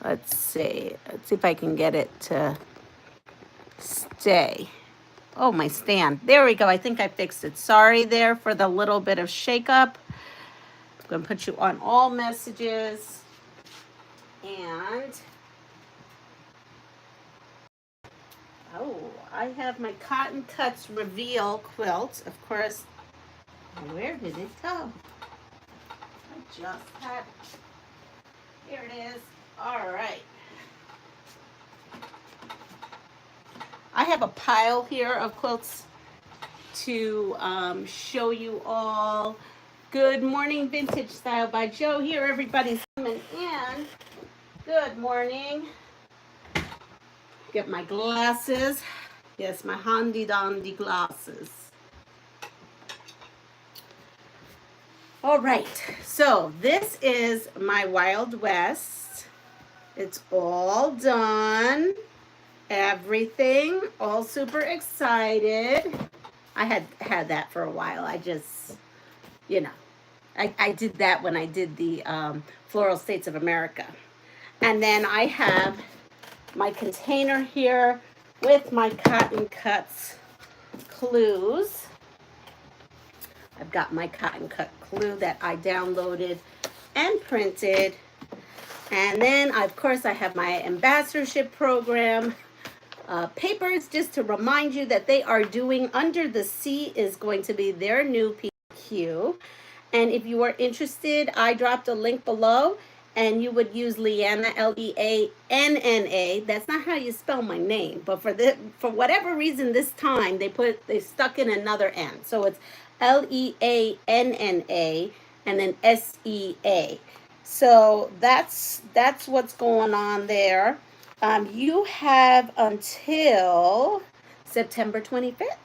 Let's see if I can get it to stay. Oh, my stand. There we go. I think I fixed it. Sorry there for the little bit of shakeup. I'm going to put you on all messages. And, oh, I have my Cotton Cuts Reveal quilt. Of course, where did it go? I just had it. Here it is. All right. I have a pile here of quilts to show you all. Good morning, Vintage Style by Joe. Here, everybody's coming in. Good morning. Get my glasses. Yes, my handy dandy glasses. All right, so this is my Wild West. It's all done. Everything, all super excited. I had that for a while. I just, you know, I did that when I did the Floral States of America. And then I have my container here with my Cotton Cuts clues. I've got my Cotton Cut clue that I downloaded and printed. And then, of course, I have my ambassadorship program papers, just to remind you that they are doing Under the Sea is going to be their new PQ. And if you are interested, I dropped a link below, and you would use Leanna, Leanna. That's not how you spell my name, but for whatever reason this time they stuck in another N, so it's Leanna and then SEA. So that's what's going on there. You have until September 25th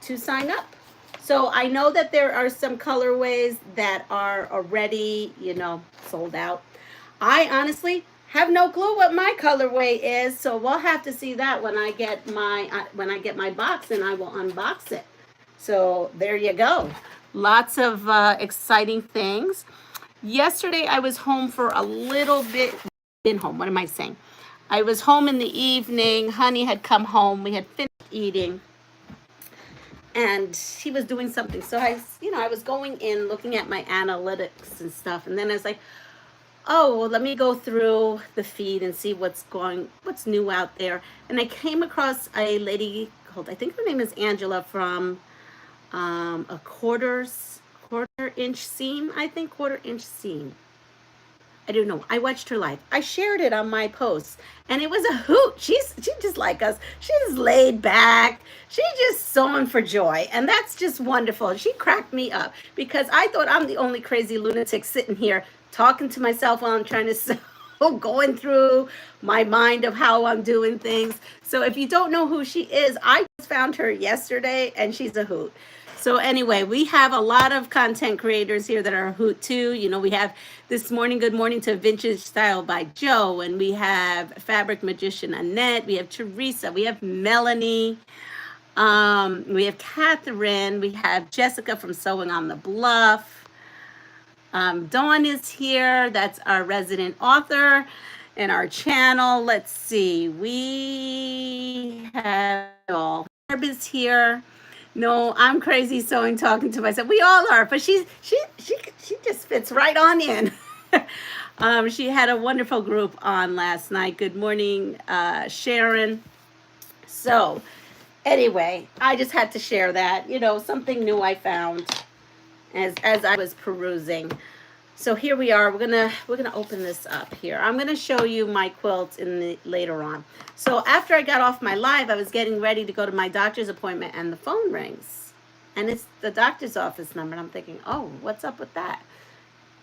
to sign up. So I know that there are some colorways that are already, sold out. I honestly have no clue what my colorway is, so we'll have to see that when I get my box, and I will unbox it. So there you go. Lots of exciting things. Yesterday I was home for a little bit. Been home. What am I saying? I was home in the evening. Honey had come home. We had finished eating, and he was doing something. So I was going in, looking at my analytics and stuff, and then I was like, oh, well, let me go through the feed and see what's new out there. And I came across a lady called, I think her name is Angela, from a quarter inch seam. I don't know. I watched her live. I shared it on my post, and it was a hoot. She's just like us. She's laid back. She's just sewing for joy, and that's just wonderful. She cracked me up because I thought I'm the only crazy lunatic sitting here talking to myself while I'm trying to sew, going through my mind of how I'm doing things. So if you don't know who she is, I just found her yesterday, and she's a hoot. So anyway, we have a lot of content creators here that are a hoot too. We have this morning, good morning to Vintage Style by Joe, and we have Fabric Magician Annette, we have Teresa, we have Melanie, we have Catherine, we have Jessica from Sewing on the Bluff. Dawn is here. That's our resident author in our channel. Let's see. We have all. Barb is here. No, I'm crazy sewing, talking to myself. We all are, but she just fits right on in. She had a wonderful group on last night. Good morning, Sharon. So anyway, I just had to share that, something new I found as I was perusing. So here we are. We're gonna open this up here. I'm gonna show you my quilt later on. So after I got off my live, I was getting ready to go to my doctor's appointment, and the phone rings, and it's the doctor's office number. And I'm thinking, oh, what's up with that?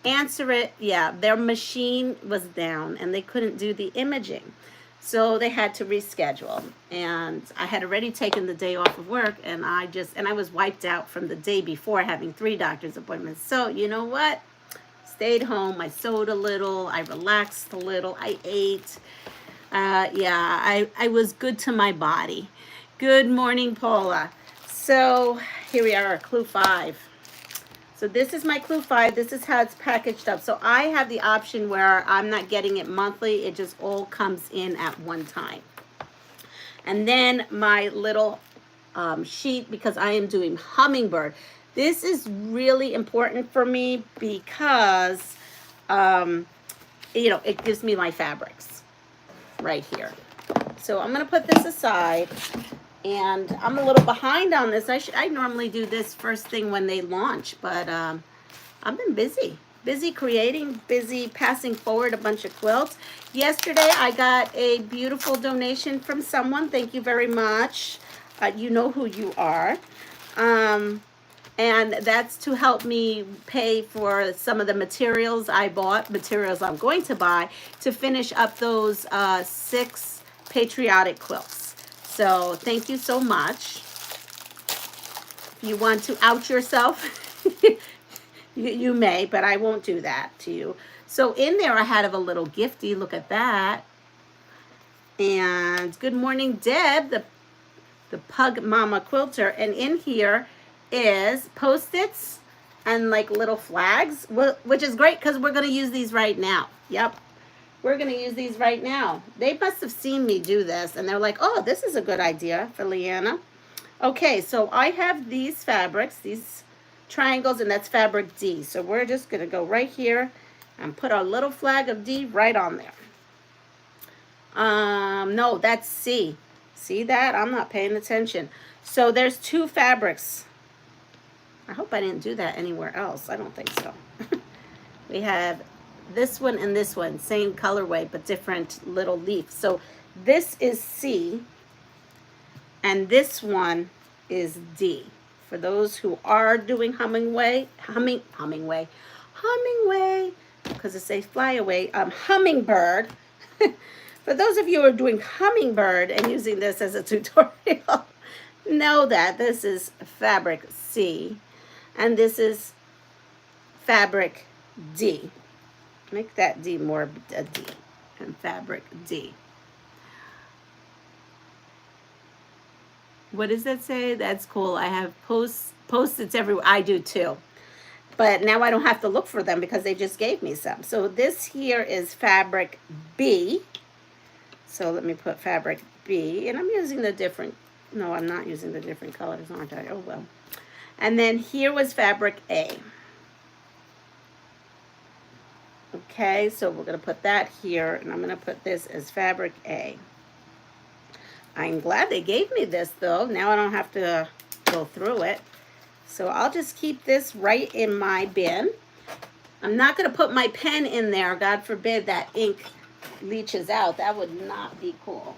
Answer it. Yeah, their machine was down, and they couldn't do the imaging, so they had to reschedule. And I had already taken the day off of work, and I was wiped out from the day before, having 3 doctor's appointments. So you know what? Stayed home. I sewed a little. I relaxed a little. I ate. I was good to my body. Good morning, Paula. So here we are, clue 5. So this is my Clue 5. This is how it's packaged up. So I have the option where I'm not getting it monthly. It just all comes in at one time. And then my little sheet, because I am doing hummingbird. This is really important for me because, you know, it gives me my fabrics right here. So I'm going to put this aside. And I'm a little behind on this. I normally do this first thing when they launch, but I've been busy creating, busy passing forward a bunch of quilts. Yesterday I got a beautiful donation from someone. Thank you very much. You know who you are. And that's to help me pay for some of the materials I bought, materials I'm going to buy, to finish up those 6 patriotic quilts. So thank you so much. If you want to out yourself, you may, but I won't do that to you. So in there I had a little gifty. Look at that. And good morning, Deb, the Pug Mama Quilter. And in here is Post-its and like little flags, which is great because we're going to use these right now. Yep. We're going to use these right now. They must have seen me do this, and they're like, oh, this is a good idea for Leanna. Okay, so I have these fabrics, these triangles, and that's fabric D. So we're just going to go right here and put our little flag of D right on there. No, that's C. See that? I'm not paying attention. So there's 2 fabrics. I hope I didn't do that anywhere else. I don't think so. We have this one and this one, same colorway, but different little leaf. So this is C, and this one is D. For those who are doing Hummingway, because it says Flyaway, Hummingbird. For those of you who are doing Hummingbird and using this as a tutorial, know that this is fabric C, and this is fabric D. Make that D more a D, and fabric D. What does that say? That's cool. I have post-its everywhere. I do too. But now I don't have to look for them because they just gave me some. So this here is fabric B. So let me put fabric B. And I'm using the different, no, I'm not using the different colors, aren't I? Oh, well. And then here was fabric A. Okay, so we're going to put that here, and I'm going to put this as fabric A. I'm glad they gave me this, though. Now I don't have to go through it. So I'll just keep this right in my bin. I'm not going to put my pen in there. God forbid that ink leaches out. That would not be cool.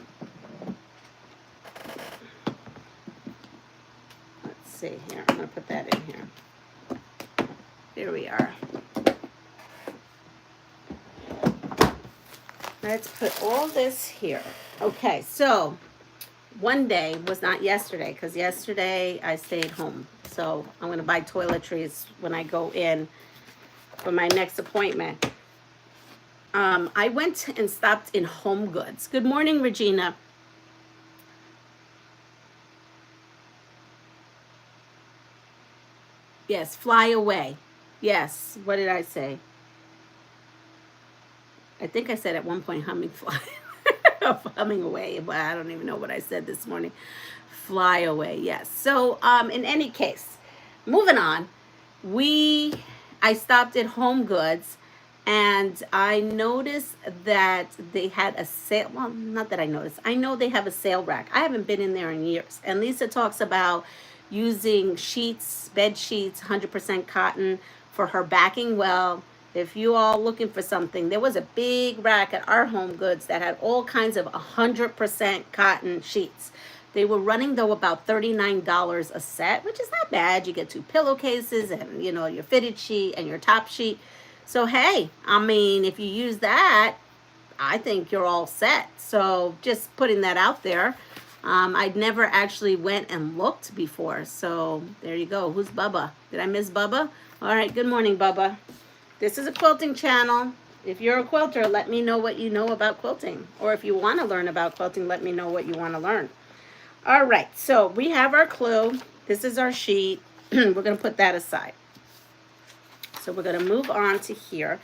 Let's see here. I'm going to put that in here. Here we are. Let's put all this here. Okay, so one day was not yesterday, because yesterday I stayed home. So I'm going to buy toiletries when I go in for my next appointment. I went and stopped in Home Goods. Good morning, Regina. Yes, fly away. Yes, what did I say? I think I said at one point humming fly. Humming away, but I don't even know what I said this morning. Fly away, yes. So in any case, moving on, I stopped at Home Goods, and I noticed that they had a sale. Well, not that I noticed. I know they have a sale rack. I haven't been in there in years. And Lisa talks about using sheets, bed sheets, 100% cotton for her backing. Well, if you all looking for something, there was a big rack at our Home Goods that had all kinds of 100% cotton sheets. They were running, though, about $39 a set, which is not bad. You get 2 pillowcases and, you know, your fitted sheet and your top sheet. So, hey, I mean, if you use that, I think you're all set. So just putting that out there. I'd never actually went and looked before. So there you go. Who's Bubba? Did I miss Bubba? All right. Good morning, Bubba. This is a quilting channel. If you're a quilter, let me know what you know about quilting. Or if you want to learn about quilting, let me know what you want to learn. All right, so we have our clue. This is our sheet. We're going to put that aside. So we're going to move on to here.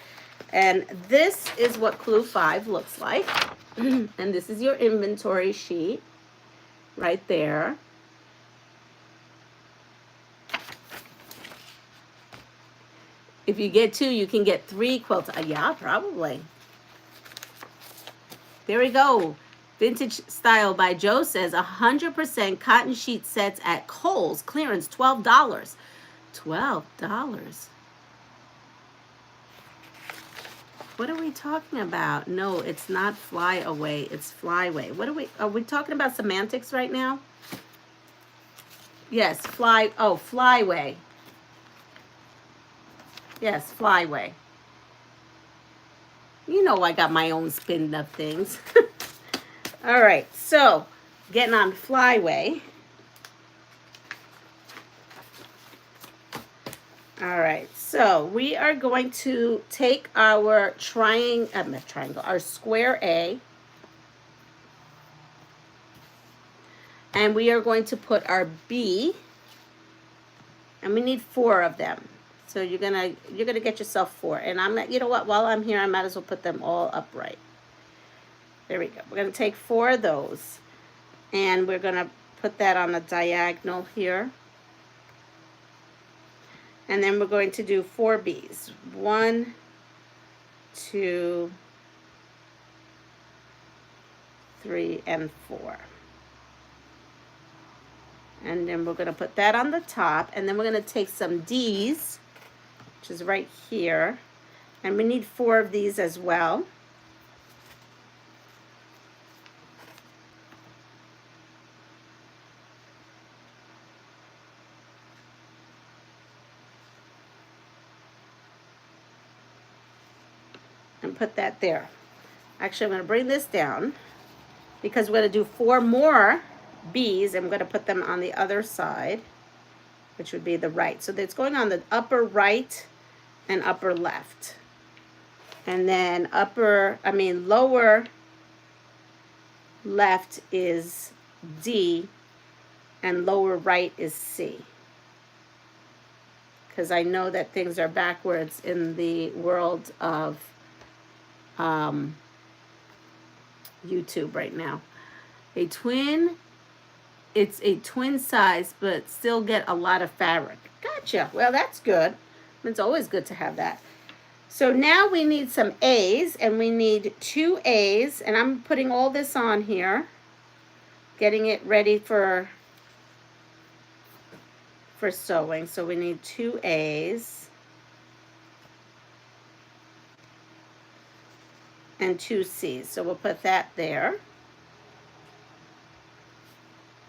And this is what Clue 5 looks like. And this is your inventory sheet right there. If you get 2, you can get 3 quilts. Yeah, probably. There we go. Vintage Style by Joe says 100% cotton sheet sets at Kohl's. Clearance, $12. $12. What are we talking about? No, it's not Flyaway. It's Flyway. What are we talking about semantics right now? Yes, Flyway. Yes, Flyway. You know I got my own spin of things. All right, so getting on Flyway. All right, so we are going to take our our square A, and we are going to put our B, and we need 4 of them. So you're gonna get yourself 4, and I'm not. You know what? While I'm here, I might as well put them all upright. There we go. We're gonna take 4 of those, and we're gonna put that on a diagonal here. And then we're going to do 4 B's. 1, 2, 3, and 4. And then we're going to put that on the top. And then we're going to take some D's, which is right here. And we need 4 of these as well. And put that there. Actually, I'm going to bring this down because we're going to do 4 more B's, and I'm going to put them on the other side, which would be the right. So it's going on the upper right and upper left. And then lower left is D, and lower right is C. Because I know that things are backwards in the world of YouTube right now. It's a twin size, but still get a lot of fabric. Gotcha. Well, that's good. It's always good to have that. So now we need some A's, and we need 2 A's, and I'm putting all this on here, getting it ready for sewing. So we need 2 A's. And 2 C's. So we'll put that there.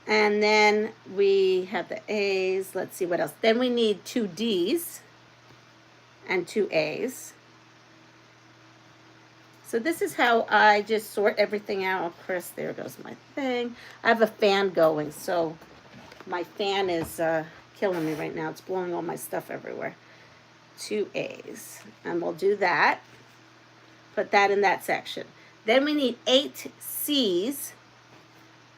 And then we have the A's. Let's see what else. Then we need 2 D's and 2 A's. So this is how I just sort everything out. Chris, there goes my thing. I have a fan going, so my fan is killing me right now. It's blowing all my stuff everywhere. 2 A's. And we'll do that. Put that in that section. Then we need 8 C's,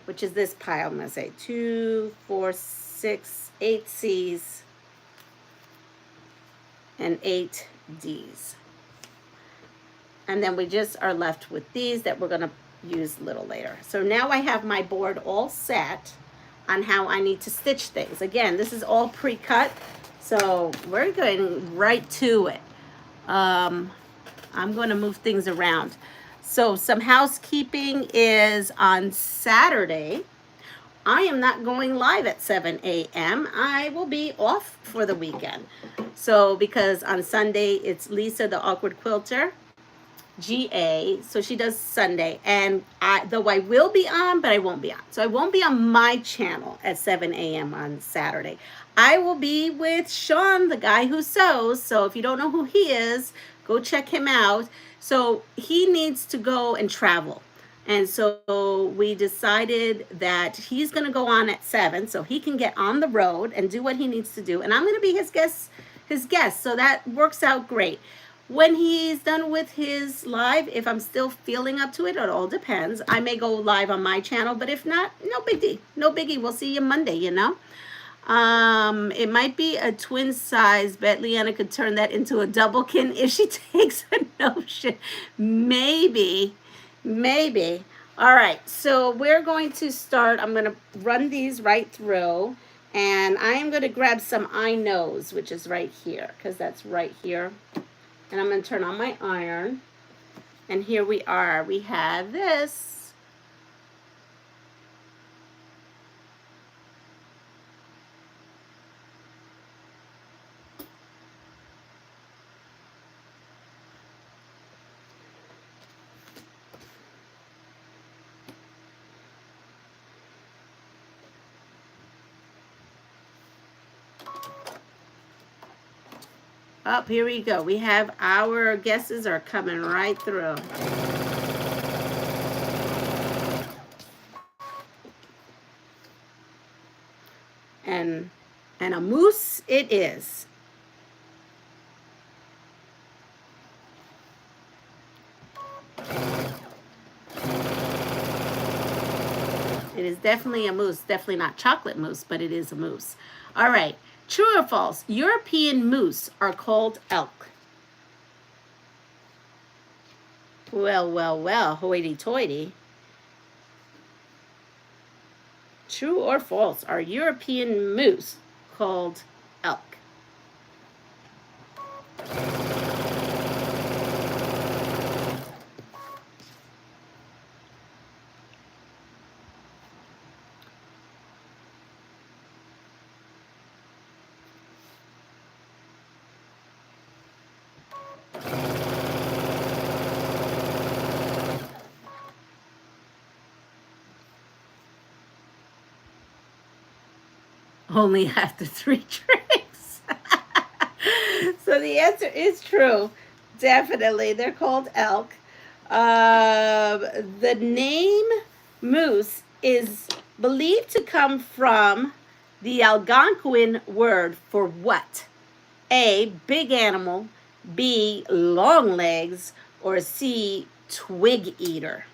which is this pile. I'm going to say 2, 4, 6, 8 C's and 8 D's. And then we just are left with these that we're going to use a little later. So now I have my board all set on how I need to stitch things. Again, this is all pre-cut, so we're going right to it. I'm going to move things around. So some housekeeping is on Saturday. I am not going live at 7 a.m. I will be off for the weekend. So because on Sunday it's Lisa, the Awkward Quilter, GA. So she does Sunday. And though I will be on, but I won't be on. So I won't be on my channel at 7 a.m. on Saturday. I will be with Sean, the guy who sews. So if you don't know who he is, go check him out. So he needs to go and travel. And so we decided that he's going to go on at 7 so he can get on the road and do what he needs to do. And I'm going to be his guest. So that works out great. When he's done with his live, if I'm still feeling up to it, it all depends. I may go live on my channel, but if not, no biggie. No biggie. We'll see you Monday, you know. It might be a twin size. Bet Leanna could turn that into a doublekin if she takes a notion. Maybe. Maybe. All right, so we're going to start. I'm going to run these right through, and I am going to grab some I knows, which is right here, because that's right here. And I'm going to turn on my iron, and here we are. We have this. Up, here we go. We have our guesses are coming right through. And a moose it is. It is definitely a moose. Definitely not chocolate mousse, but it is a moose. All right. True or false? European moose are called elk. Well, well, well, hoity-toity. True or false? Are European moose called elk? Only after 3 drinks. So the answer is true. Definitely. They're called elk. The name moose is believed to come from the Algonquin word for what? A, big animal, B, long legs, or C, twig eater.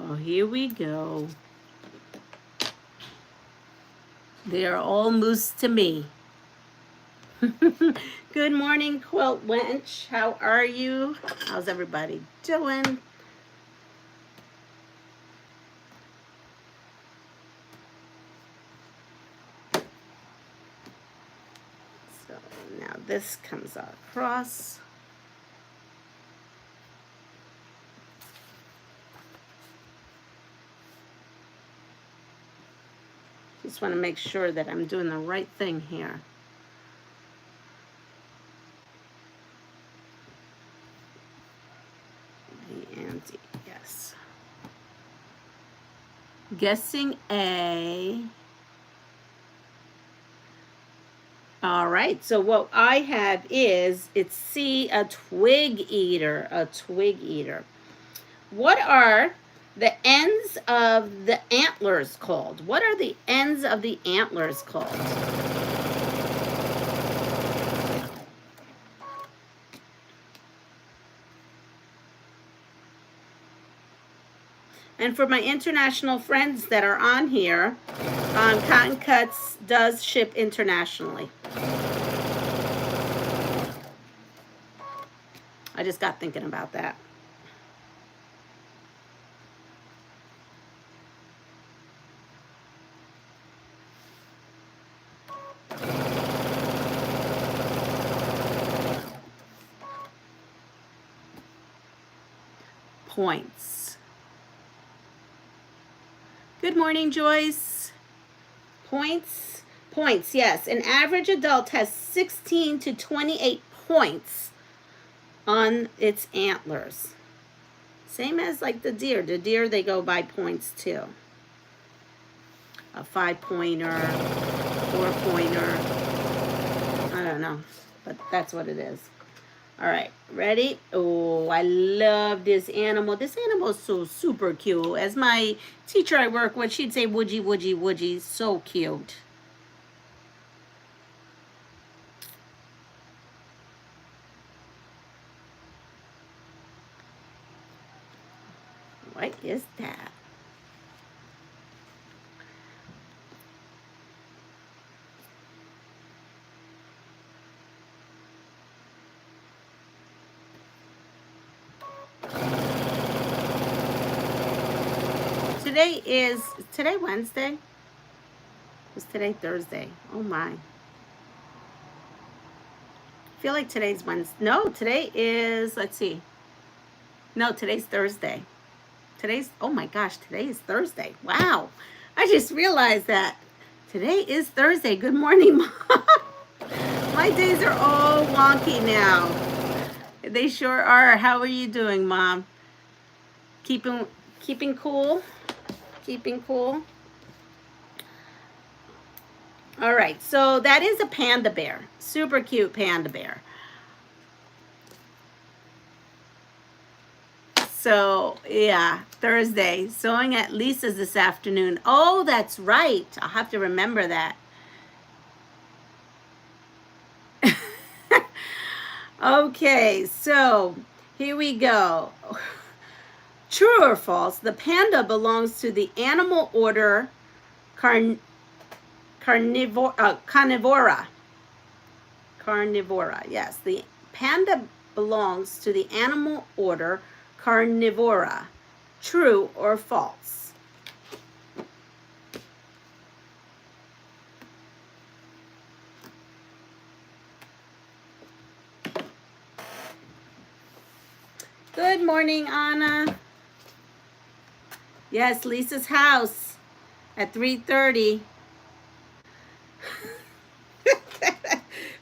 Oh, here we go. They are all moose to me. Good morning, Quilt Wench. How are you? How's everybody doing? So now this comes across. Just want to make sure that I'm doing the right thing here. The ante, yes. Guessing A. All right, so what I have is, it's C, a twig eater, a twig eater. What are the ends of the antlers called? What are the ends of the antlers called? And for my international friends that are on here, Cotton Cuts does ship internationally. I just got thinking about that. Points. Good morning, Joyce. Points. Points, yes. An average adult has 16 to 28 points on its antlers. Same as like the deer. The deer, they go by points too. A 5-pointer, 4-pointer. don't know, but that's what it is. All right, ready? Oh, I love this animal. This animal is so super cute. As my teacher I work with, she'd say, woodgie, woodgie, woodgie. So cute. What is that? Today Wednesday? Was today Thursday? Oh my. I feel like today's Wednesday. No, today is, let's see. No, today's Thursday. Oh my gosh, today is Thursday. Wow. I just realized that. Today is Thursday. Good morning, Mom. My days are all wonky now. They sure are. How are you doing, Mom? Keeping cool? Keeping cool? All right, so that is a panda bear. Super cute panda bear. So, yeah, Thursday. Sewing at Lisa's this afternoon. Oh, that's right. I'll have to remember that. Okay, so here we go. True or false? The panda belongs to the animal order Carnivora. Carnivora, yes. The panda belongs to the animal order Carnivora. True or false? Good morning, Anna. Yes, Lisa's house at 3:30.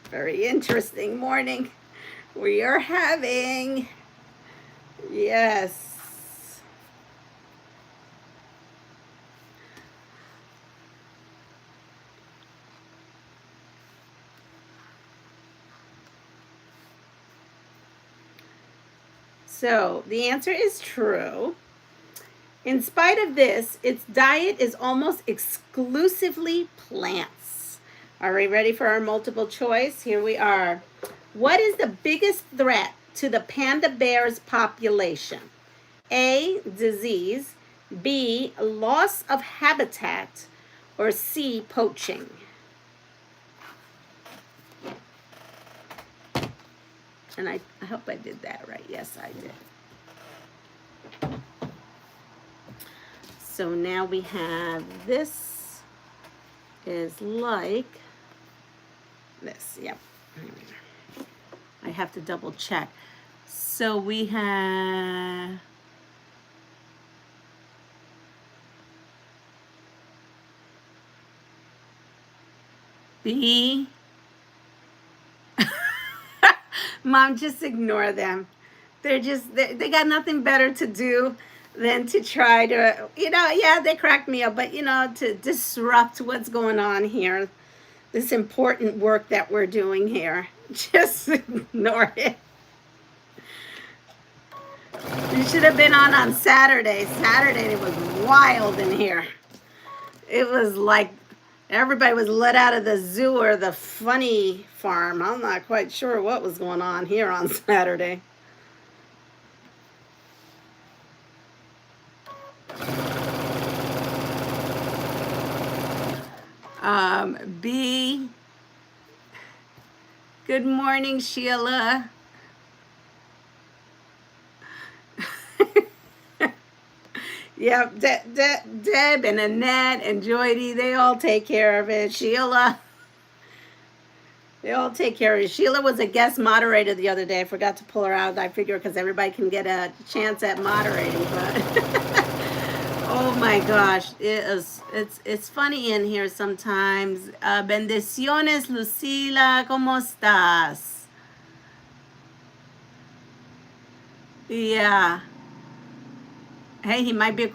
Very interesting morning we are having. Yes. So the answer is true. In spite of this, its diet is almost exclusively plants. Are we ready for our multiple choice? Here we are. What is the biggest threat to the panda bear's population? A, disease, B, loss of habitat, or C, poaching? And I hope I did that right. Yes, I did. So now we have this is like this. Yep. I have to double check. So we have B. Mom, just ignore them. They're just, they got nothing better to do than to try to, yeah, they cracked me up, but, to disrupt what's going on here. This important work that we're doing here. Just ignore it. You should have been on Saturday. Saturday, it was wild in here. It was like everybody was let out of the zoo or the funny farm. I'm not quite sure what was going on here on Saturday. B. Good morning, Sheila. Yep, Deb and Annette and Joydy, they all take care of it. Sheila, they all take care of it. Sheila was a guest moderator the other day. I forgot to pull her out. I figure because everybody can get a chance at moderating, but oh my gosh, it's funny in here sometimes. Bendiciones, Lucila, ¿cómo estás? Yeah. Hey, he might be.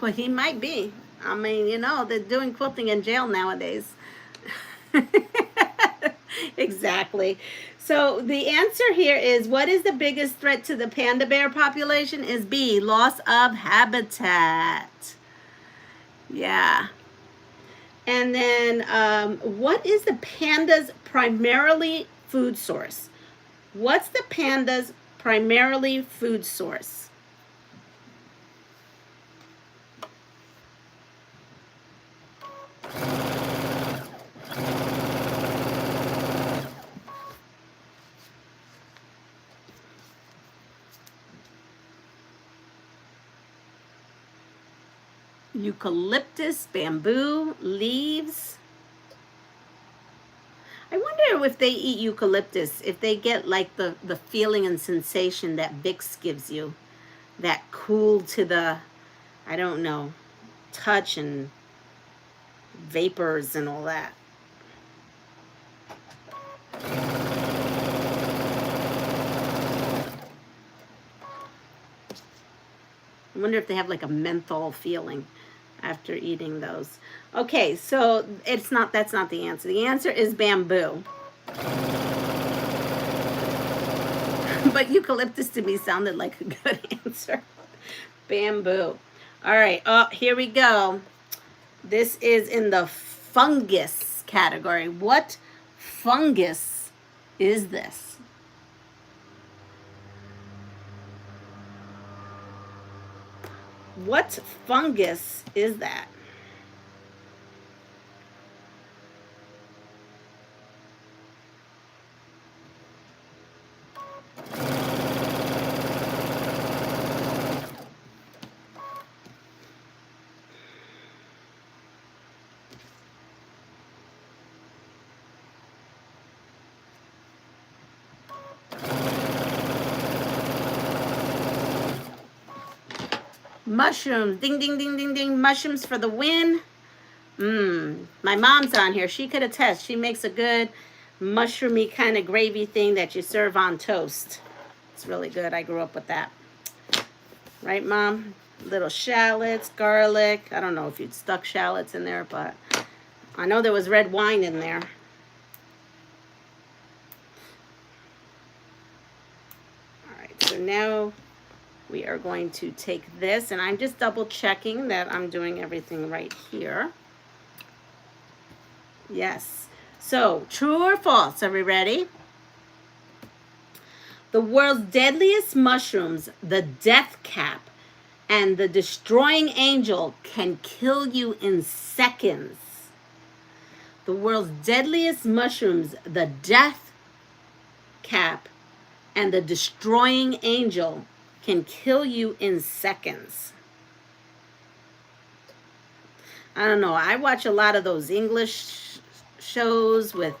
I mean, they're doing quilting in jail nowadays. Exactly. So the answer here is, what is the biggest threat to the panda bear population? Is B, loss of habitat. Yeah. And then what is the panda's primarily food source? What's the panda's primarily food source? Eucalyptus, bamboo, leaves. I wonder if they eat eucalyptus, if they get like the feeling and sensation that Vicks gives you. That cool to the, I don't know, touch and vapors and all that. I wonder if they have like a menthol feeling after eating those. Okay, so it's not, that's not the answer. The answer is bamboo. But eucalyptus to me sounded like a good answer. Bamboo. All right, oh, here we go. This is in the fungus category. What fungus is this? What fungus is that? Mushrooms. Ding, ding, ding, ding, ding. Mushrooms for the win. My mom's on here. She could attest. She makes a good mushroomy kind of gravy thing that you serve on toast. It's really good. I grew up with that. Right, Mom? Little shallots, garlic. I don't know if you'd stuck shallots in there, but I know there was red wine in there. All right, so now we are going to take this, and I'm just double checking that I'm doing everything right here. Yes. So, true or false? Are we ready? The world's deadliest mushrooms, the death cap and the destroying angel, can kill you in seconds. The world's deadliest mushrooms, the death cap and the destroying angel, can kill you in seconds. I don't know. I watch a lot of those English shows with,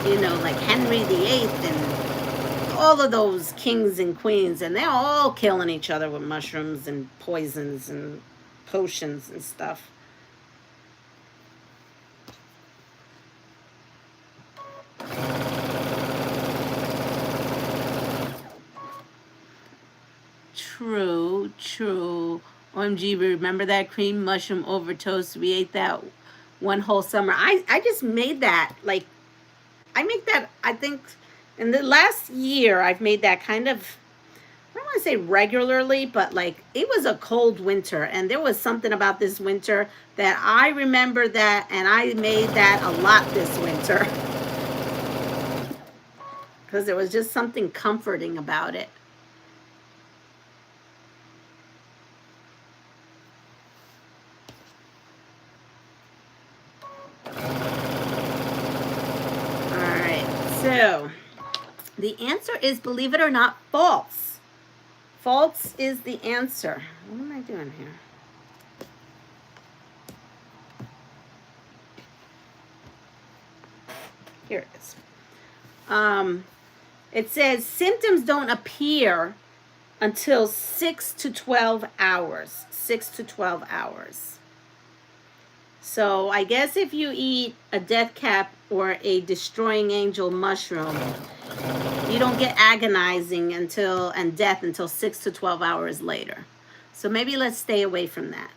you know, like Henry VIII and all of those kings and queens, and they're all killing each other with mushrooms and poisons and potions and stuff. True, true. OMG, remember that cream mushroom over toast? We ate that one whole summer. I just made that, like, I make that, I think, in the last year, I've made that kind of, I don't want to say regularly, but like, it was a cold winter, and there was something about this winter that I remember that, and I made that a lot this winter. Because there was just something comforting about it. So, the answer is, believe it or not, false. False is the answer. What am I doing here? Here it is. It says symptoms don't appear until 6 to 12 hours. 6 to 12 hours. So I guess if you eat a death cap or a destroying angel mushroom, you don't get agonizing and death until 6 to 12 hours later. So maybe let's stay away from that.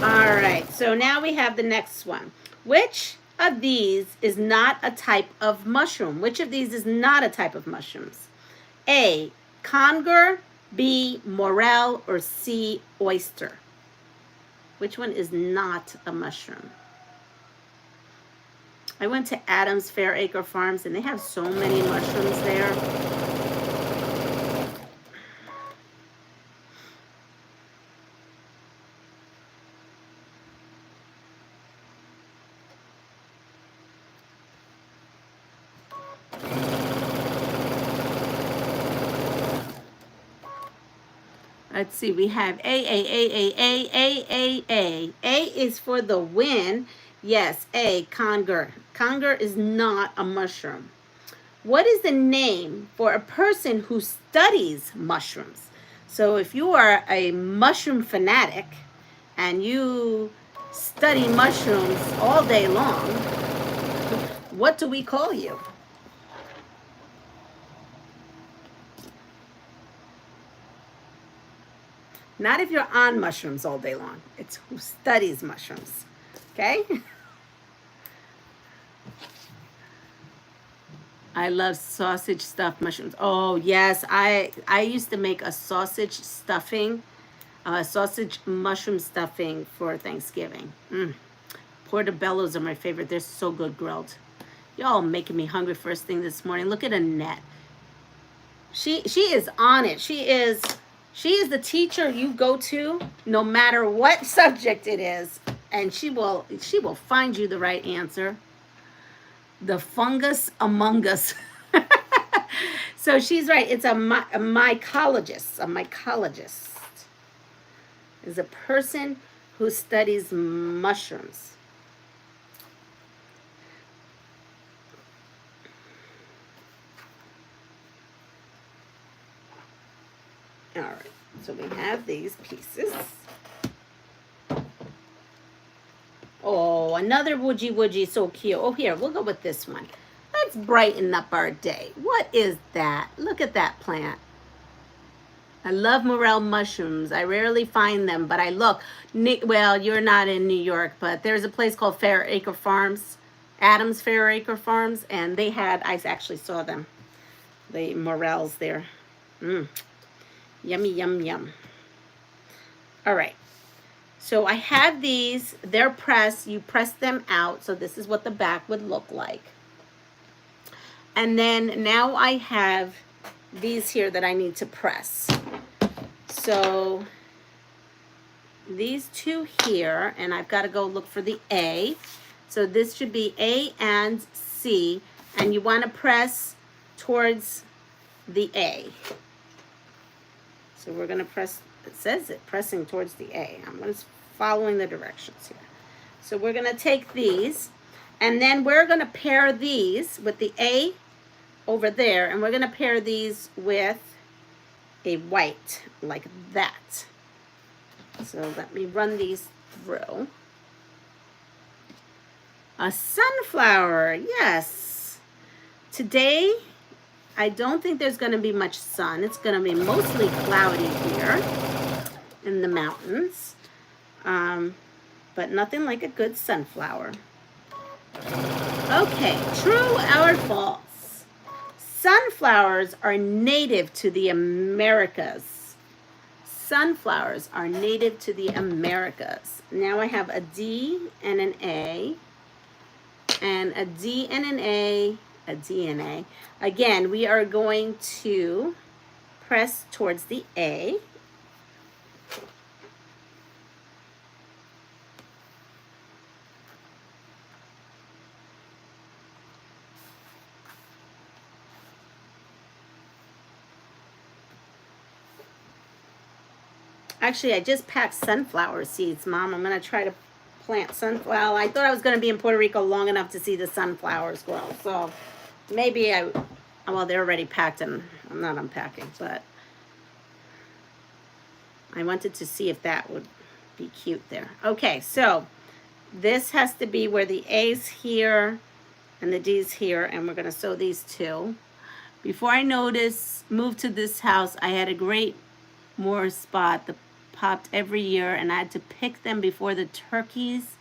All right, so now we have the next one. Which of these is not a type of mushroom? Which of these is not a type of mushrooms? A, conger, B, morel, or C, oyster? Which one is not a mushroom? I went to Adams Fairacre Farms and they have so many mushrooms there. Let's see, we have A. A is for the win. Yes, A, conger. Conger is not a mushroom. What is the name for a person who studies mushrooms? So if you are a mushroom fanatic and you study mushrooms all day long, what do we call you? Not if you're on mushrooms all day long. It's who studies mushrooms. Okay? I love sausage stuffed mushrooms. Oh, yes. I used to make a sausage stuffing, sausage mushroom stuffing for Thanksgiving. Portobellos are my favorite. They're so good grilled. Y'all making me hungry first thing this morning. Look at Annette. She is on it. She is the teacher you go to no matter what subject it is, and she will find you the right answer. The fungus among us. So she's right. It's a mycologist. A mycologist is a person who studies mushrooms. All right, so we have these pieces. Oh, another woodgie, so cute. Oh, here, we'll go with this one. Let's brighten up our day. What is that? Look at that plant. I love morel mushrooms. I rarely find them, but I look. Well, you're not in New York, but there's a place called Fairacre Farms, Adams Fairacre Farms, and they had, I actually saw them, the morels there. Yummy, yum, yum. All right. So I have these. They're pressed. You press them out. So this is what the back would look like. And then now I have these here that I need to press. So these two here, and I've got to go look for the A. So this should be A and C. And you want to press towards the A. So we're going to press, it says it, pressing towards the A. I'm just following the directions here. So we're going to take these, and then we're going to pair these with the A over there, and we're going to pair these with a white, like that. So let me run these through. A sunflower, yes. Today, I don't think there's going to be much sun. It's going to be mostly cloudy here in the mountains. But nothing like a good sunflower. Okay, true or false? Sunflowers are native to the Americas. Sunflowers are native to the Americas. Now I have a D and an A, and a D and an A, a D and A. Again, we are going to press towards the A. Actually, I just packed sunflower seeds, Mom. I'm going to try to plant sunflower. I thought I was going to be in Puerto Rico long enough to see the sunflowers grow. So maybe well, they're already packed and I'm not unpacking, but I wanted to see if that would be cute there. Okay, so this has to be where the A's here and the D's here, and we're going to sew these two. Before I moved to this house, I had a great moor spot that popped every year, and I had to pick them before the turkeys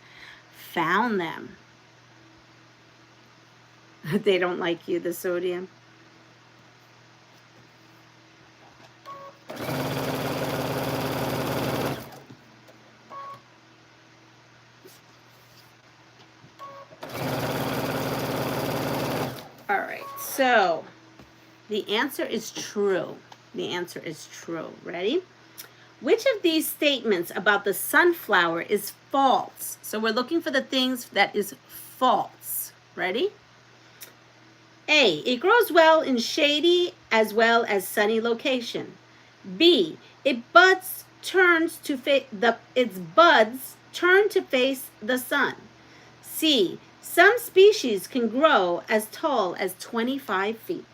found them. They don't like you, the sodium. All right, so the answer is true. The answer is true. Ready? Which of these statements about the sunflower is false? So we're looking for the things that is false. Ready? A, it grows well in shady as well as sunny location. B, its buds turn to face the sun. C, some species can grow as tall as 25 feet.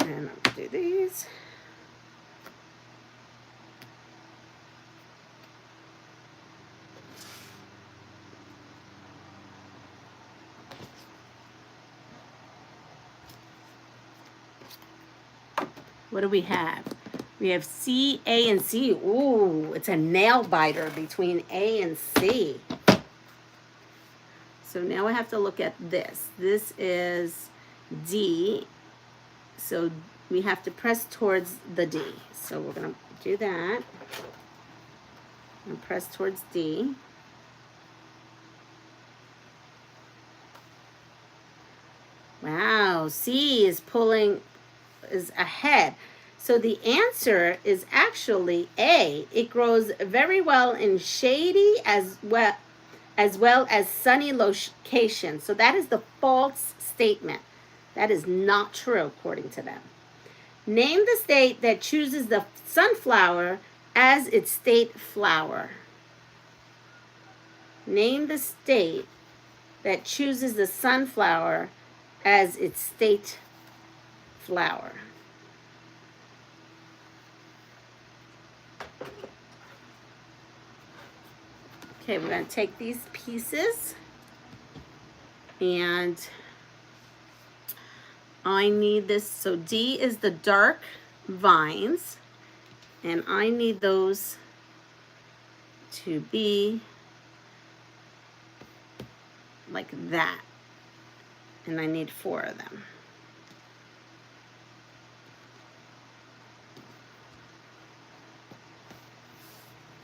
And I'm gonna do these. What do we have? We have C, A, and C. Ooh, it's a nail biter between A and C. So now I have to look at this. This is D. So we have to press towards the D. So we're going to do that. And press towards D. Wow, C is ahead. So the answer is actually A. It grows very well in shady as well as sunny locations. So that is the false statement. That is not true according to them. Name the state that chooses the sunflower as its state flower. Name the state that chooses the sunflower as its state flower. Okay, we're going to take these pieces and I need this. So D is the dark vines and I need those to be like that. And I need 4 of them.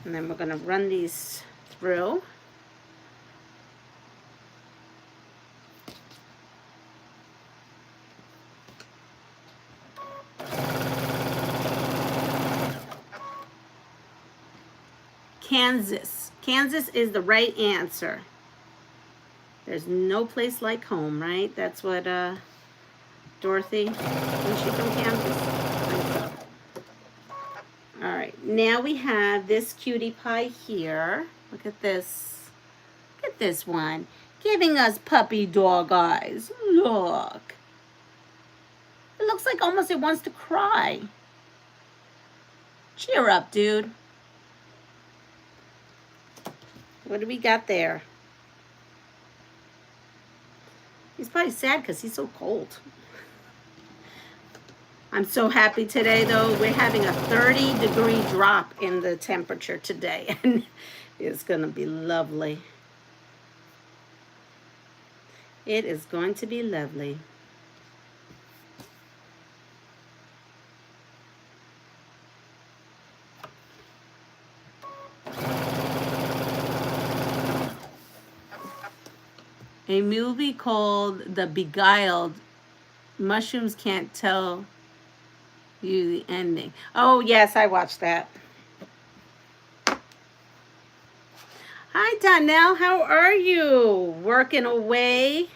And then we're going to run these through. Kansas. Kansas is the right answer. There's no place like home, right? That's what Dorothy, was she from Kansas? All right, now we have this cutie pie here. Look at this. Look at this one. Giving us puppy dog eyes. Look. It looks like almost it wants to cry. Cheer up, dude. What do we got there? He's probably sad because he's so cold. I'm so happy today, though. We're having a 30-degree drop in the temperature today. And it's going to be lovely. It is going to be lovely. A movie called The Beguiled. Mushrooms can't tell you the ending. Oh, yes, I watched that. Hi, Donnell. How are you? Working away?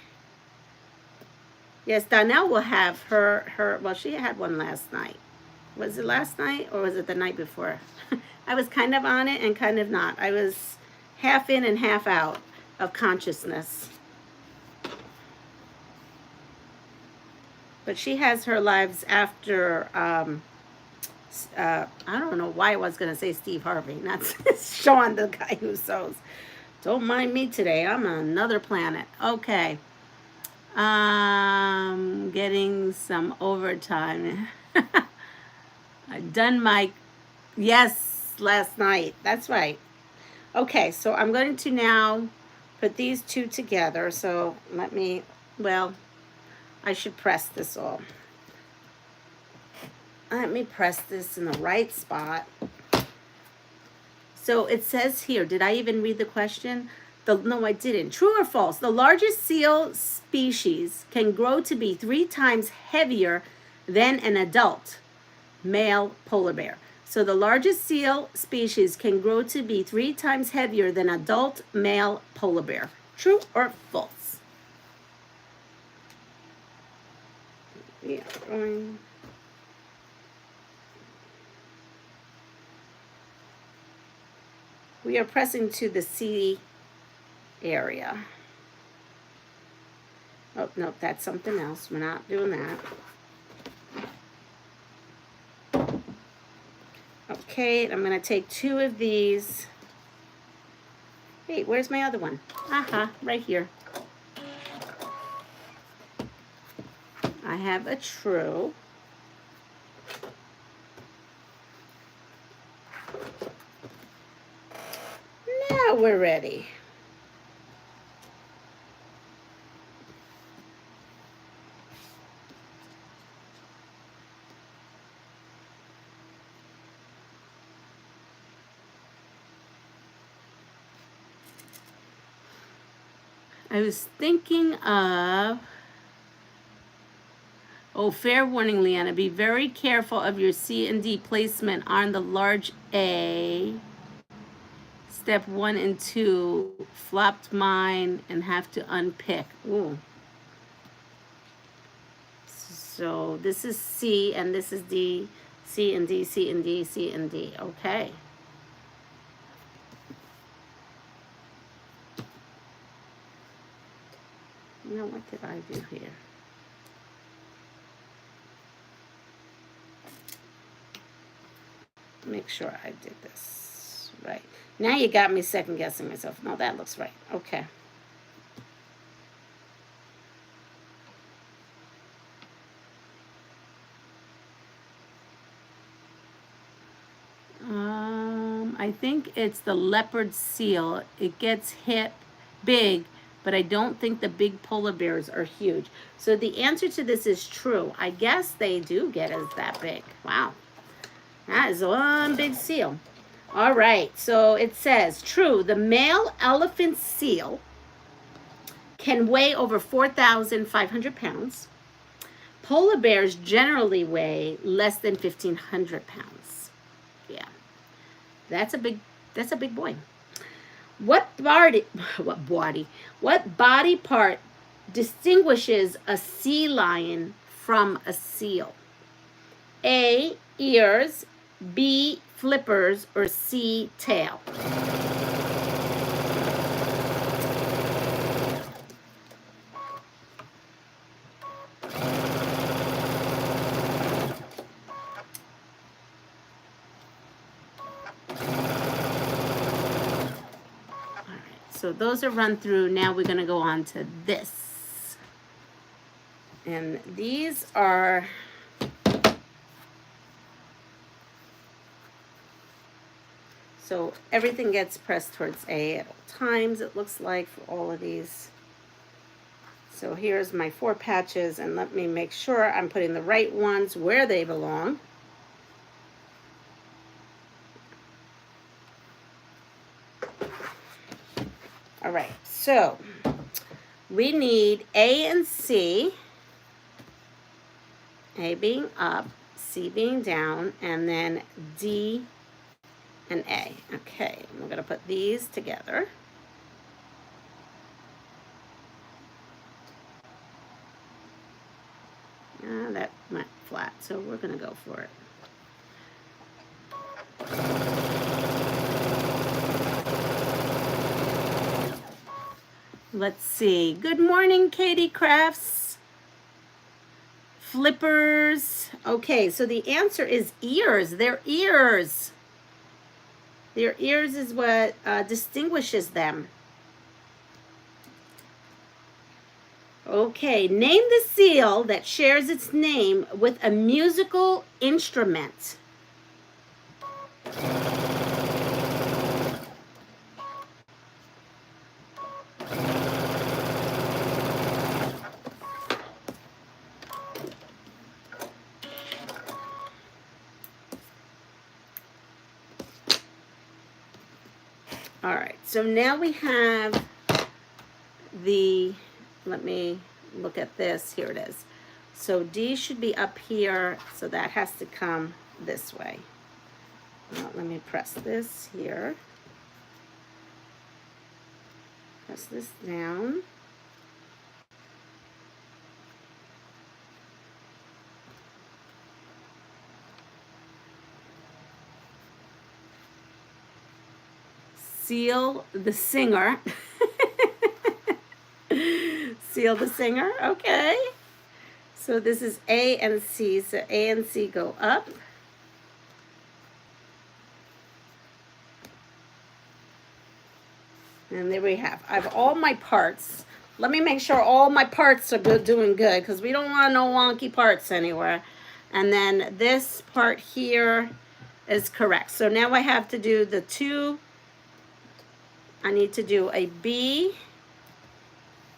Yes, Donnell will have her, well, she had one last night. Was it last night or was it the night before? I was kind of on it and kind of not. I was half in and half out of consciousness. But she has her lives after, I don't know why I was going to say Steve Harvey. Not Sean, the guy who sews. Don't mind me today. I'm on another planet. Okay. Getting some overtime. I've done my, yes, last night. That's right. Okay, so I'm going to now put these two together. So let me, well, I should press this all. Let me press this in the right spot. So it says here, did I even read the question? No, I didn't. True or false? The largest seal species can grow to be 3 times heavier than an adult male polar bear. So the largest seal species can grow to be 3 times heavier than adult male polar bear. True or false? Yeah. We are pressing to the C area. Oh, no, that's something else. We're not doing that. Okay, I'm going to take 2 of these. Wait, where's my other one? Right here. I have a true. Now we're ready. I was thinking of, oh, fair warning, Leanna, be very careful of your C and D placement on the large A. Step 1 and 2, flopped mine and have to unpick. Ooh. So this is C and this is D, C and D, C and D, C and D. Okay. Now what did I do here? Make sure I did this right. Now you got me second guessing myself. No, that looks right. Okay. I think it's the leopard seal. It gets hit big, but I don't think the big polar bears are huge. So the answer to this is true. I guess they do get us that big. Wow. That is one big seal. All right, so it says, true, the male elephant seal can weigh over 4,500 pounds. Polar bears generally weigh less than 1,500 pounds. Yeah, that's a big boy. What body part distinguishes a sea lion from a seal? A, ears, B, flippers, or C, tail? So those are run through. Now we're going to go on to this. And these are, so everything gets pressed towards A at all times, it looks like, for all of these. So here's my 4 patches, and let me make sure I'm putting the right ones where they belong. All right, so we need A and C, A being up, C being down, and then D and A. Okay, we're going to put these together. That went flat, so we're going to go for it. Let's see. Good morning, Katie Crafts. Flippers. Okay, so the answer is ears. Their ears. Their ears is what distinguishes them. Okay, name the seal that shares its name with a musical instrument. All right, so now we have the, let me look at this. Here it is. So D should be up here, so that has to come this way. Let me press this here. Press this down. Seal the singer. Seal the singer, okay. So this is A and C, so A and C go up. And there we have, I have all my parts. Let me make sure all my parts are doing good, because we don't want no wonky parts anywhere. And then this part here is correct. So now I have to do the two. I need to do a B,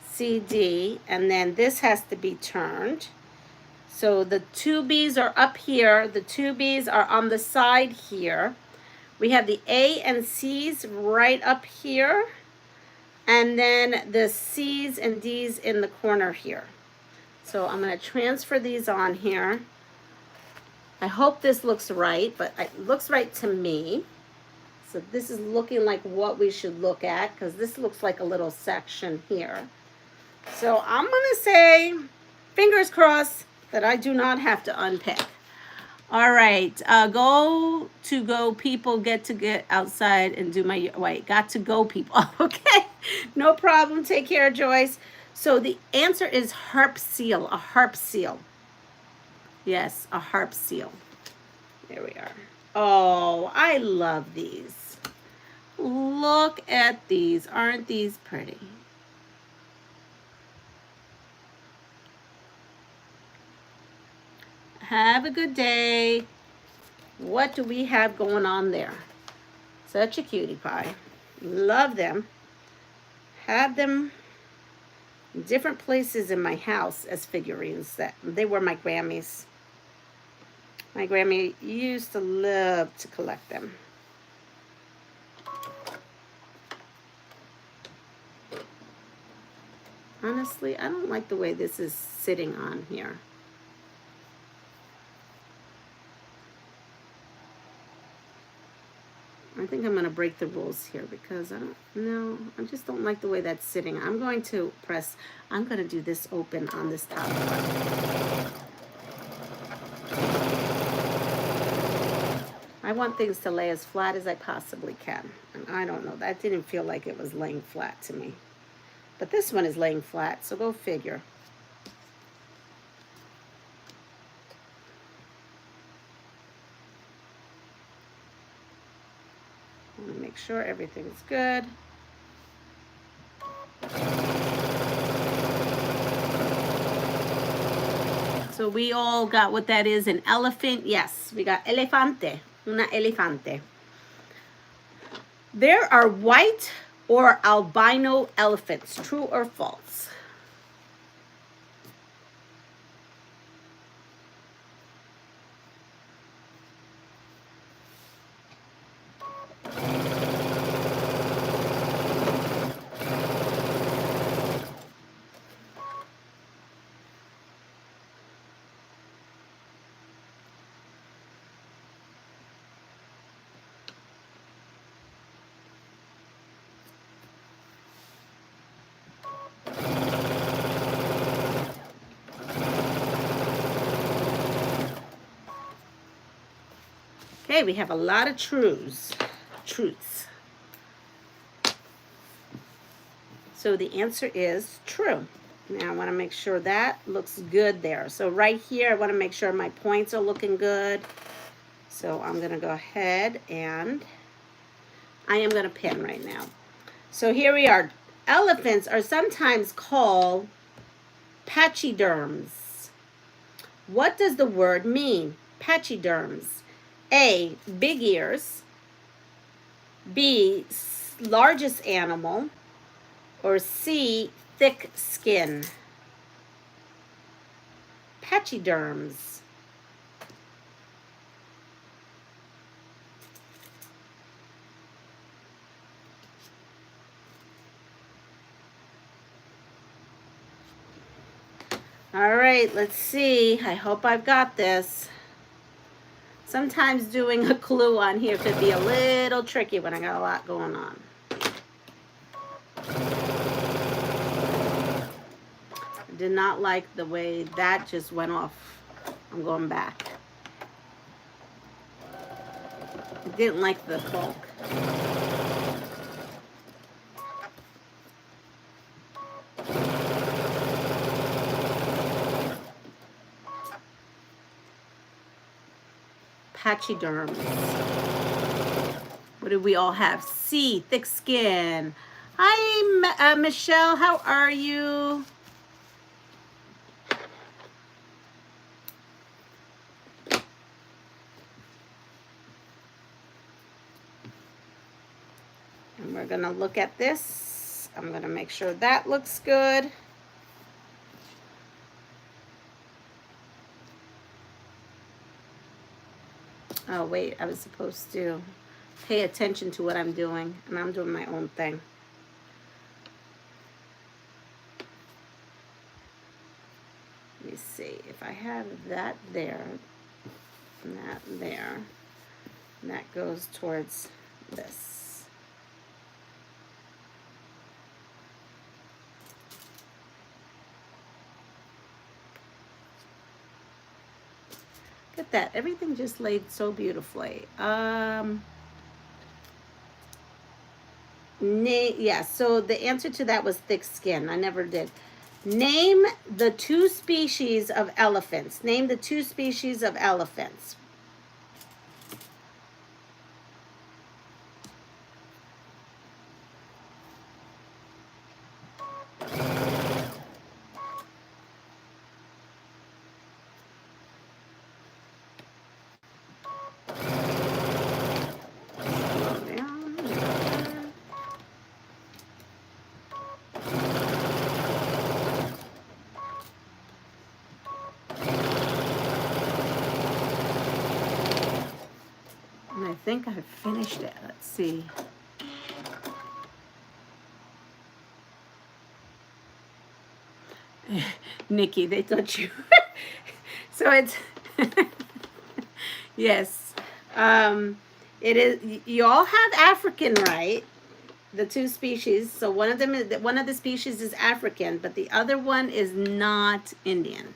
C, D, and then this has to be turned. So the two B's are up here. The two B's are on the side here. We have the A and C's right up here. And then the C's and D's in the corner here. So I'm going to transfer these on here. I hope this looks right, but it looks right to me. So this is looking like what we should look at, because this looks like a little section here. So I'm going to say, fingers crossed, that I do not have to unpick. All right, go people, get outside and do my, wait, got to go people. Okay, no problem. Take care, Joyce. So the answer is harp seal, a harp seal. Yes, a harp seal. There we are. Oh, I love these. Look at these. Aren't these pretty? Have a good day. What do we have going on there? Such a cutie pie. Love them. Have them in different places in my house as figurines. That they were my Grammys. My Grammy used to love to collect them. Honestly, I don't like the way this is sitting on here. I think I'm going to break the rules here because I just don't like the way that's sitting. I'm going to do this open on this top part. I want things to lay as flat as I possibly can. And I don't know, that didn't feel like it was laying flat to me. But this one is laying flat, so go figure. I want to make sure everything's good. So we all got what that is, an elephant. Yes, we got elefante, una elefante. There are white or albino elephants, true or false? Okay, we have a lot of truths. So the answer is true. Now I want to make sure that looks good there. So right here, I want to make sure my points are looking good. So I'm going to go ahead and I am going to pin right now. So here we are. Elephants are sometimes called Pachyderms. What does the word mean? Pachyderms. A, big ears. B, largest animal. Or C, thick skin. Pachyderms. All right, let's see. I hope I've got this. Sometimes doing a clue on here could be a little tricky when I got a lot going on. I did not like the way that just went off. I'm going back. I didn't like the bulk. Pachyderms. What do we all have? C, thick skin. Hi, Michelle. How are you? And we're going to look at this. I'm going to make sure that looks good. Oh, wait, I was supposed to pay attention to what I'm doing, and I'm doing my own thing. Let me see if I have that there, and that there, and that goes towards this. Look at that. Everything just laid so beautifully. Yeah, so the answer to that was thick skin. I never did. Name the 2 species of elephants. Name the 2 species of elephants. I think I've finished it. Let's see. Nikki, they thought you. So it's yes. It is. You all have African, right? The 2 species. So one of the species is African, but the other one is not Indian.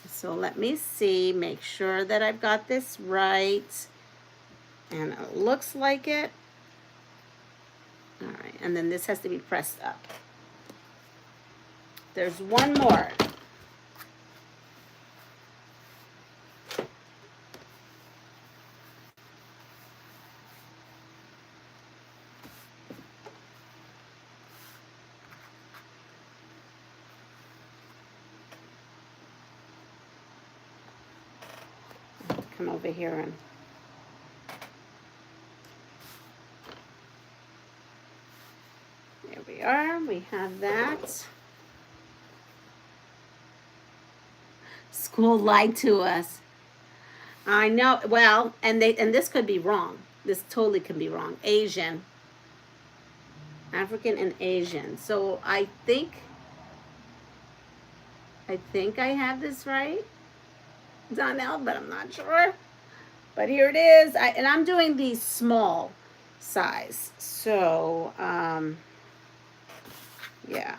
So let me see, make sure that I've got this right. And it looks like it. All right, and then this has to be pressed up. There's one more. Come over here and there we are. We have that. School lied to us. I know. Well, and this could be wrong. This totally could be wrong. Asian, African, and Asian. So I think I have this right, Donnell, but I'm not sure. But here it is. And I'm doing the small size. So, yeah.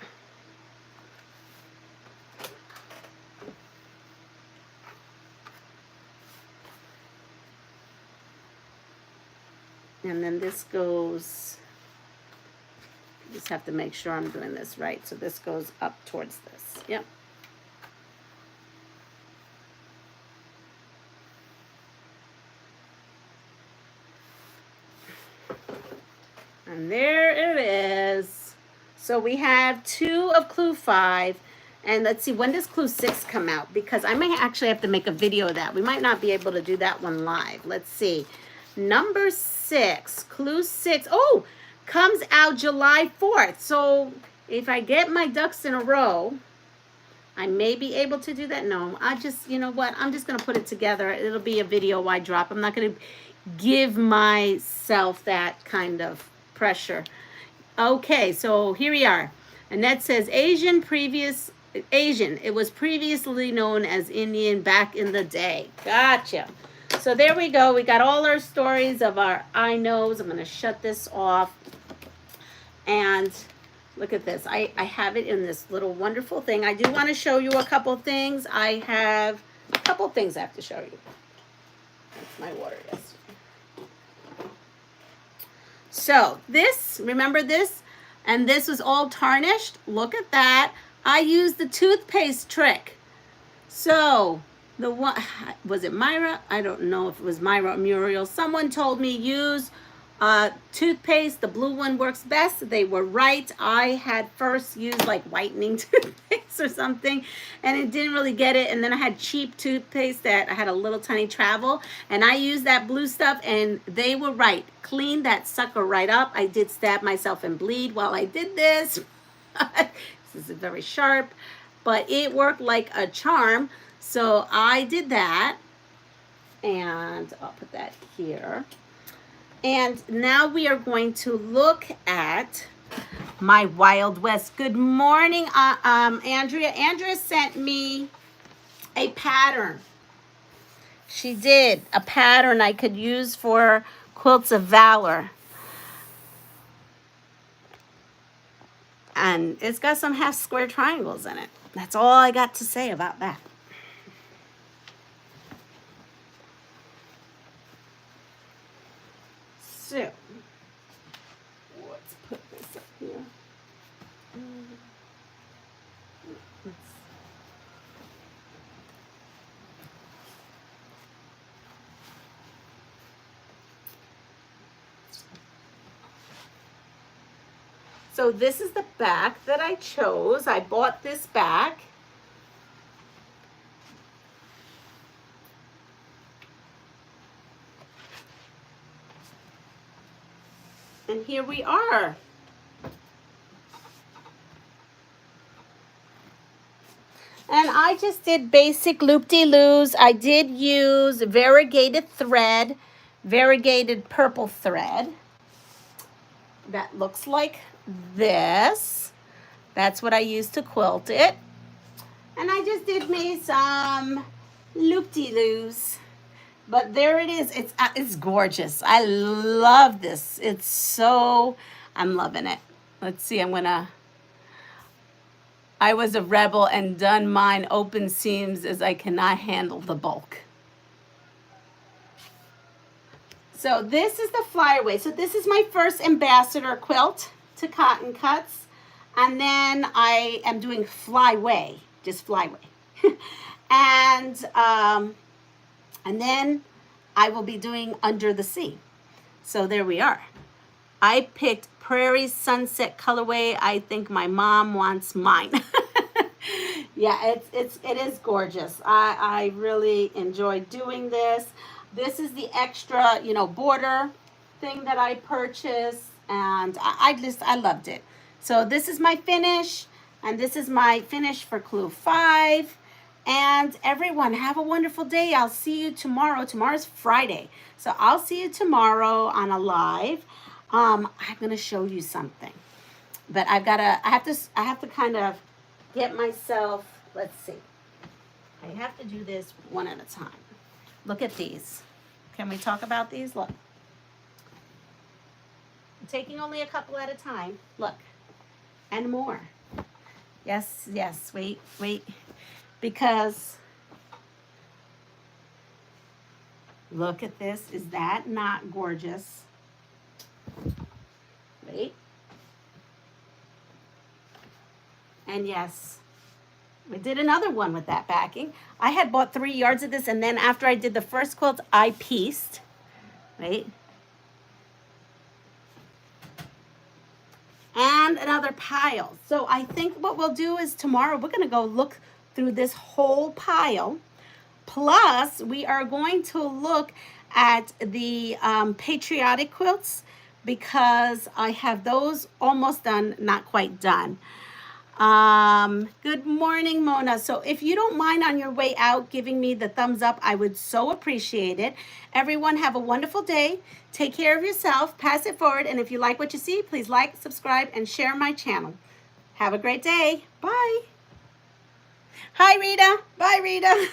And then this goes, just have to make sure I'm doing this right. So this goes up towards this. Yep. And there it is. So we have 2 of clue 5. And let's see, when does clue 6 come out? Because I might actually have to make a video of that. We might not be able to do that one live. Let's see. Number 6, clue 6. Oh, comes out July 4th. So if I get my ducks in a row, I may be able to do that. No, I just, you know what? I'm just going to put it together. It'll be a video I drop. I'm not going to give myself that kind of pressure. Okay, so here we are. Annette says Asian. It was previously known as Indian back in the day. Gotcha. So there we go. We got all our stories of our I knows. I'm going to shut this off. And look at this. I have it in this little wonderful thing. I do want to show you a couple things. I have a couple things I have to show you. That's my water, yes. So this, remember this? And this was all tarnished. Look at that. I used the toothpaste trick. So the one, was it Myra? I don't know if it was Myra or Muriel. Someone told me use toothpaste. The blue one works best. They were right. I had first used like whitening toothpaste or something, and it didn't really get it. And then I had cheap toothpaste that I had a little tiny travel, and I used that blue stuff, and they were right. Cleaned that sucker right up. I did stab myself and bleed while I did this. This is very sharp, but it worked like a charm. So I did that, and I'll put that here. And now we are going to look at my Wild West. Good morning, Andrea. Andrea sent me a pattern. She did a pattern I could use for Quilts of Valor. And it's got some half square triangles in it. That's all I got to say about that. So, let's put this up here. So this is the back that I chose. I bought this back. And here we are. And I just did basic loop-de-loos. I did use variegated thread, variegated purple thread. That looks like this. That's what I used to quilt it. And I just did me some loop-de-loos. But there it is. It's gorgeous. I love this. It's so, I'm loving it. Let's see, I was a rebel and done mine open seams as I cannot handle the bulk. So this is the Flyway. So this is my first ambassador quilt to Cotton Cuts. And then I am doing Flyway, just Flyway. And then I will be doing Under the Sea. So there we are. I picked Prairie Sunset colorway. I think my mom wants mine. Yeah, it is gorgeous. I really enjoy doing this. This is the extra, border thing that I purchased, and I loved it. So this is my finish, and this is my finish for Clue 5. And everyone, have a wonderful day. I'll see you tomorrow. Tomorrow's Friday. So I'll see you tomorrow on a live. I'm going to show you something. But I have to kind of get myself, let's see. I have to do this one at a time. Look at these. Can we talk about these? Look. I'm taking only a couple at a time. Look. And more. Yes, wait. Because look at this. Is that not gorgeous? Wait. And yes, we did another one with that backing. I had bought 3 yards of this, and then after I did the first quilt, I pieced. Wait. and another pile. So I think what we'll do is tomorrow we're going to go look through this whole pile. Plus, we are going to look at the patriotic quilts because I have those almost done, not quite done. Good morning, Mona. So if you don't mind on your way out giving me the thumbs up, I would so appreciate it. Everyone have a wonderful day. Take care of yourself. Pass it forward. And if you like what you see, please like, subscribe, and share my channel. Have a great day. Bye. Hi, Rita. Bye, Rita.